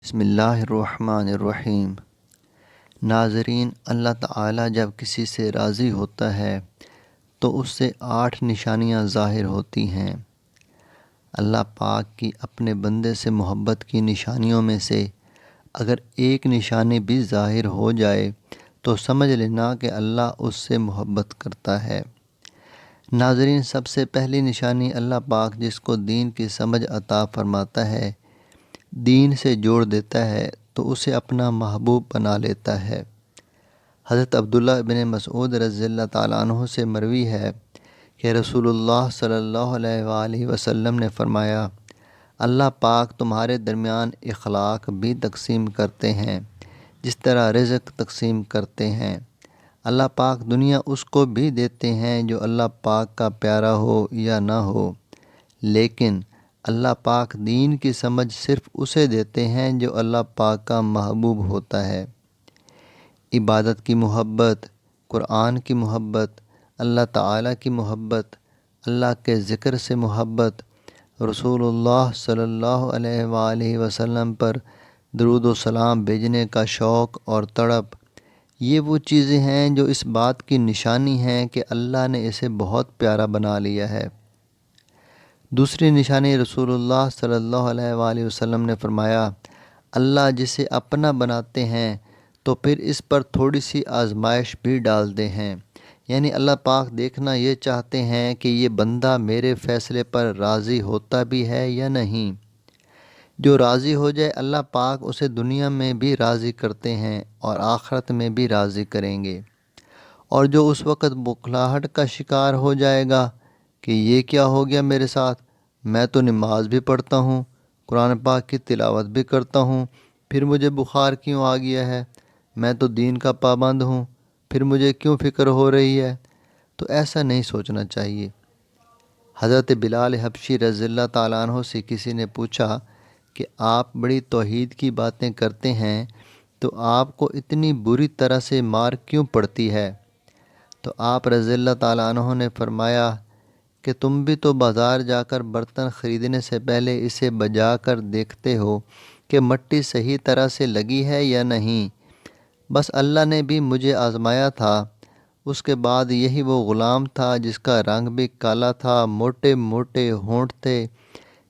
بسم اللہ الرحمن الرحیم۔ ناظرین، اللہ تعالیٰ جب کسی سے راضی ہوتا ہے تو اس سے 8 نشانیاں ظاہر ہوتی ہیں۔ اللہ پاک کی اپنے بندے سے محبت کی نشانیوں میں سے اگر ایک نشانی بھی ظاہر ہو جائے تو سمجھ لینا کہ اللہ اس سے محبت کرتا ہے۔ ناظرین، سب سے پہلی نشانی اللہ پاک جس کو دین کی سمجھ عطا فرماتا ہے، دین سے جوڑ دیتا ہے تو اسے اپنا محبوب بنا لیتا ہے۔ حضرت عبداللہ بن مسعود رضی اللہ تعالیٰ عنہ سے مروی ہے کہ رسول اللہ صلی اللہ علیہ وآلہ وسلم نے فرمایا، اللہ پاک تمہارے درمیان اخلاق بھی تقسیم کرتے ہیں جس طرح رزق تقسیم کرتے ہیں۔ اللہ پاک دنیا اس کو بھی دیتے ہیں جو اللہ پاک کا پیارا ہو یا نہ ہو، لیکن اللہ پاک دین کی سمجھ صرف اسے دیتے ہیں جو اللہ پاک کا محبوب ہوتا ہے۔ عبادت کی محبت، قرآن کی محبت، اللہ تعالیٰ کی محبت، اللہ کے ذکر سے محبت، رسول اللہ صلی اللہ علیہ وآلہ وسلم پر درود و سلام بھیجنے کا شوق اور تڑپ، یہ وہ چیزیں ہیں جو اس بات کی نشانی ہیں کہ اللہ نے اسے بہت پیارا بنا لیا ہے۔ دوسری نشانی رسول اللہ صلی اللہ علیہ وآلہ وسلم نے فرمایا، اللہ جسے اپنا بناتے ہیں تو پھر اس پر تھوڑی سی آزمائش بھی ڈالتے ہیں، یعنی اللہ پاک دیکھنا یہ چاہتے ہیں کہ یہ بندہ میرے فیصلے پر راضی ہوتا بھی ہے یا نہیں۔ جو راضی ہو جائے اللہ پاک اسے دنیا میں بھی راضی کرتے ہیں اور آخرت میں بھی راضی کریں گے، اور جو اس وقت بخلاہٹ کا شکار ہو جائے گا کہ یہ کیا ہو گیا میرے ساتھ، میں تو نماز بھی پڑھتا ہوں، قرآن پاک کی تلاوت بھی کرتا ہوں، پھر مجھے بخار کیوں آ گیا ہے، میں تو دین کا پابند ہوں، پھر مجھے کیوں فکر ہو رہی ہے، تو ایسا نہیں سوچنا چاہیے۔ حضرت بلال حبشی رضی اللہ تعالیٰ عنہ سے کسی نے پوچھا کہ آپ بڑی توحید کی باتیں کرتے ہیں تو آپ کو اتنی بری طرح سے مار کیوں پڑتی ہے؟ تو آپ رضی اللہ تعالیٰ عنہ نے فرمایا کہ تم بھی تو بازار جا کر برتن خریدنے سے پہلے اسے بجا کر دیکھتے ہو کہ مٹی صحیح طرح سے لگی ہے یا نہیں۔ بس اللہ نے بھی مجھے آزمایا تھا، اس کے بعد یہی وہ غلام تھا جس کا رنگ بھی کالا تھا، موٹے موٹے ہونٹ تھے،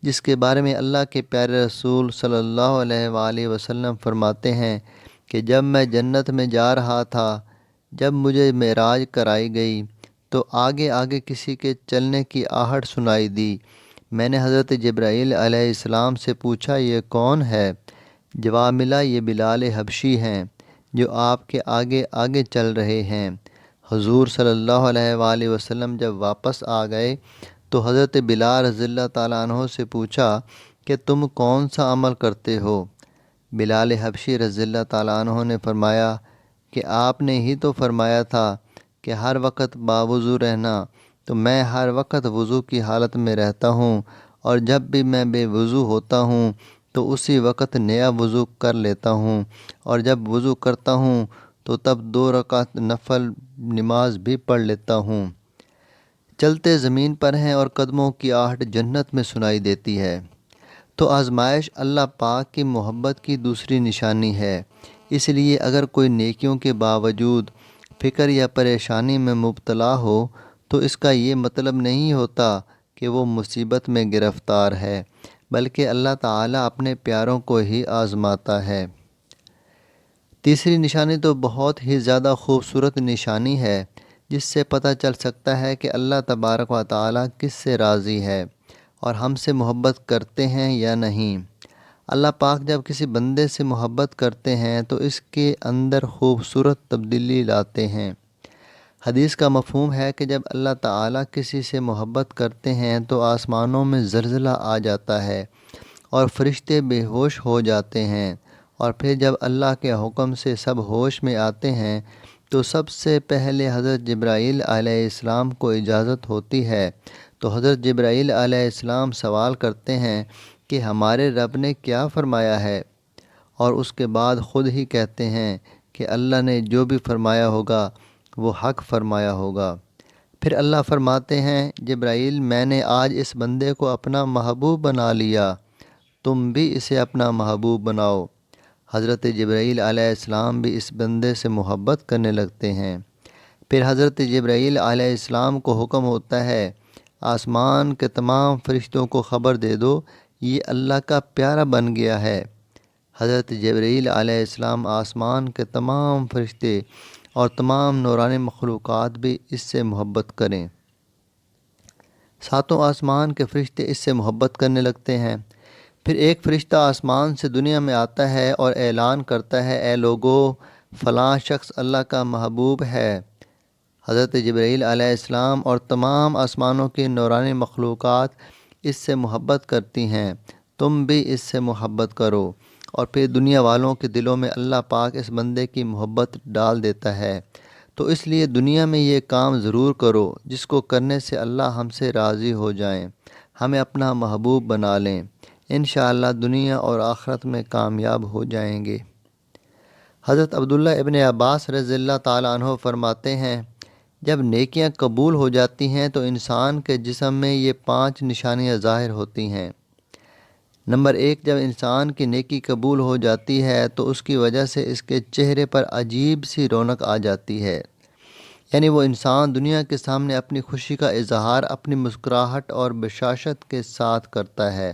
جس کے بارے میں اللہ کے پیارے رسول صلی اللہ علیہ وآلہ وسلم فرماتے ہیں کہ جب میں جنت میں جا رہا تھا، جب مجھے معراج کرائی گئی تو آگے آگے کسی کے چلنے کی آہٹ سنائی دی۔ میں نے حضرت جبرائیل علیہ السلام سے پوچھا یہ کون ہے؟ جواب ملا یہ بلال حبشی ہیں جو آپ کے آگے آگے چل رہے ہیں۔ حضور صلی اللہ علیہ وآلہ وسلم جب واپس آ گئے تو حضرت بلال رضی اللہ تعالیٰ عنہ سے پوچھا کہ تم کون سا عمل کرتے ہو؟ بلال حبشی رضی اللہ تعالیٰ عنہ نے فرمایا کہ آپ نے ہی تو فرمایا تھا کہ ہر وقت باوضو رہنا، تو میں ہر وقت وضو کی حالت میں رہتا ہوں، اور جب بھی میں بے وضو ہوتا ہوں تو اسی وقت نیا وضو کر لیتا ہوں، اور جب وضو کرتا ہوں تو تب 2 رکعت نفل نماز بھی پڑھ لیتا ہوں۔ چلتے زمین پر ہیں اور قدموں کی آہٹ جنت میں سنائی دیتی ہے۔ تو آزمائش اللہ پاک کی محبت کی دوسری نشانی ہے۔ اس لیے اگر کوئی نیکیوں کے باوجود فکر یا پریشانی میں مبتلا ہو تو اس کا یہ مطلب نہیں ہوتا کہ وہ مصیبت میں گرفتار ہے، بلکہ اللہ تعالیٰ اپنے پیاروں کو ہی آزماتا ہے۔ تیسری نشانی تو بہت ہی زیادہ خوبصورت نشانی ہے جس سے پتہ چل سکتا ہے کہ اللہ تبارک و تعالیٰ کس سے راضی ہے اور ہم سے محبت کرتے ہیں یا نہیں۔ اللہ پاک جب کسی بندے سے محبت کرتے ہیں تو اس کے اندر خوبصورت تبدیلی لاتے ہیں۔ حدیث کا مفہوم ہے کہ جب اللہ تعالیٰ کسی سے محبت کرتے ہیں تو آسمانوں میں زلزلہ آ جاتا ہے اور فرشتے بے ہوش ہو جاتے ہیں، اور پھر جب اللہ کے حکم سے سب ہوش میں آتے ہیں تو سب سے پہلے حضرت جبرائیل علیہ السلام کو اجازت ہوتی ہے، تو حضرت جبرائیل علیہ السلام سوال کرتے ہیں کہ ہمارے رب نے کیا فرمایا ہے، اور اس کے بعد خود ہی کہتے ہیں کہ اللہ نے جو بھی فرمایا ہوگا وہ حق فرمایا ہوگا۔ پھر اللہ فرماتے ہیں جبرائیل میں نے آج اس بندے کو اپنا محبوب بنا لیا، تم بھی اسے اپنا محبوب بناؤ۔ حضرت جبرائیل علیہ السلام بھی اس بندے سے محبت کرنے لگتے ہیں۔ پھر حضرت جبرائیل علیہ السلام کو حکم ہوتا ہے، آسمان کے تمام فرشتوں کو خبر دے دو، یہ اللہ کا پیارا بن گیا ہے۔ حضرت جبرائیل علیہ السلام آسمان کے تمام فرشتے اور تمام نورانی مخلوقات بھی اس سے محبت کریں۔ ساتوں آسمان کے فرشتے اس سے محبت کرنے لگتے ہیں۔ پھر ایک فرشتہ آسمان سے دنیا میں آتا ہے اور اعلان کرتا ہے، اے لوگو، فلاں شخص اللہ کا محبوب ہے۔ حضرت جبرائیل علیہ السلام اور تمام آسمانوں کی نورانی مخلوقات اس سے محبت کرتی ہیں، تم بھی اس سے محبت کرو۔ اور پھر دنیا والوں کے دلوں میں اللہ پاک اس بندے کی محبت ڈال دیتا ہے، تو اس لیے دنیا میں یہ کام ضرور کرو جس کو کرنے سے اللہ ہم سے راضی ہو جائیں، ہمیں اپنا محبوب بنا لیں، انشاءاللہ دنیا اور آخرت میں کامیاب ہو جائیں گے۔ حضرت عبداللہ ابن عباس رضی اللہ تعالیٰ عنہ فرماتے ہیں، جب نیکیاں قبول ہو جاتی ہیں تو انسان کے جسم میں یہ 5 نشانیاں ظاہر ہوتی ہیں۔ نمبر 1، جب انسان کی نیکی قبول ہو جاتی ہے تو اس کی وجہ سے اس کے چہرے پر عجیب سی رونق آ جاتی ہے، یعنی وہ انسان دنیا کے سامنے اپنی خوشی کا اظہار اپنی مسکراہٹ اور بشاشت کے ساتھ کرتا ہے۔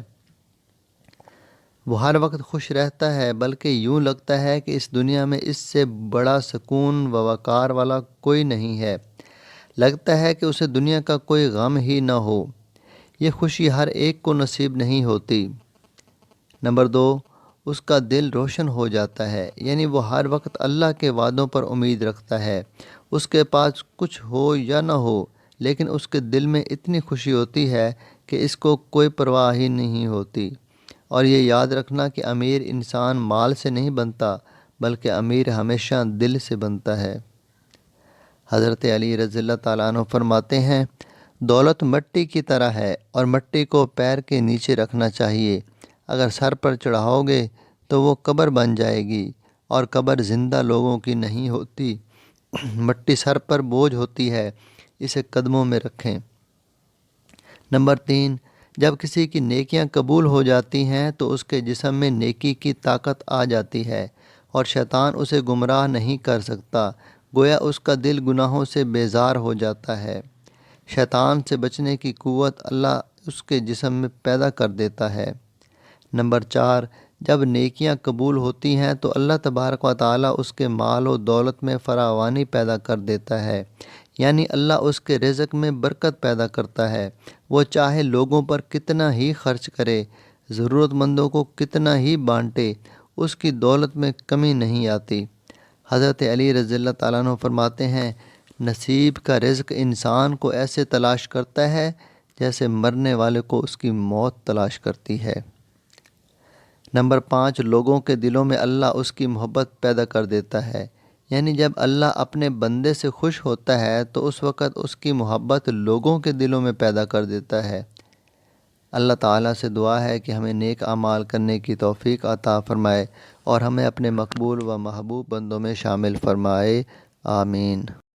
وہ ہر وقت خوش رہتا ہے، بلکہ یوں لگتا ہے کہ اس دنیا میں اس سے بڑا سکون و وقار والا کوئی نہیں ہے، لگتا ہے کہ اسے دنیا کا کوئی غم ہی نہ ہو۔ یہ خوشی ہر ایک کو نصیب نہیں ہوتی۔ نمبر 2، اس کا دل روشن ہو جاتا ہے، یعنی وہ ہر وقت اللہ کے وعدوں پر امید رکھتا ہے، اس کے پاس کچھ ہو یا نہ ہو، لیکن اس کے دل میں اتنی خوشی ہوتی ہے کہ اس کو کوئی پرواہ ہی نہیں ہوتی۔ اور یہ یاد رکھنا کہ امیر انسان مال سے نہیں بنتا، بلکہ امیر ہمیشہ دل سے بنتا ہے۔ حضرت علی رضی اللہ تعالیٰ عنہ فرماتے ہیں، دولت مٹی کی طرح ہے اور مٹی کو پیر کے نیچے رکھنا چاہیے، اگر سر پر چڑھاؤ گے تو وہ قبر بن جائے گی، اور قبر زندہ لوگوں کی نہیں ہوتی، مٹی سر پر بوجھ ہوتی ہے، اسے قدموں میں رکھیں۔ نمبر 3، جب کسی کی نیکیاں قبول ہو جاتی ہیں تو اس کے جسم میں نیکی کی طاقت آ جاتی ہے اور شیطان اسے گمراہ نہیں کر سکتا، گویا اس کا دل گناہوں سے بیزار ہو جاتا ہے۔ شیطان سے بچنے کی قوت اللہ اس کے جسم میں پیدا کر دیتا ہے۔ نمبر 4، جب نیکیاں قبول ہوتی ہیں تو اللہ تبارک و تعالیٰ اس کے مال و دولت میں فراوانی پیدا کر دیتا ہے، یعنی اللہ اس کے رزق میں برکت پیدا کرتا ہے، وہ چاہے لوگوں پر کتنا ہی خرچ کرے، ضرورت مندوں کو کتنا ہی بانٹے، اس کی دولت میں کمی نہیں آتی۔ حضرت علی رضی اللہ تعالیٰ عنہ فرماتے ہیں، نصیب کا رزق انسان کو ایسے تلاش کرتا ہے جیسے مرنے والے کو اس کی موت تلاش کرتی ہے۔ نمبر 5، لوگوں کے دلوں میں اللہ اس کی محبت پیدا کر دیتا ہے، یعنی جب اللہ اپنے بندے سے خوش ہوتا ہے تو اس وقت اس کی محبت لوگوں کے دلوں میں پیدا کر دیتا ہے۔ اللہ تعالیٰ سے دعا ہے کہ ہمیں نیک اعمال کرنے کی توفیق عطا فرمائے اور ہمیں اپنے مقبول و محبوب بندوں میں شامل فرمائے، آمین۔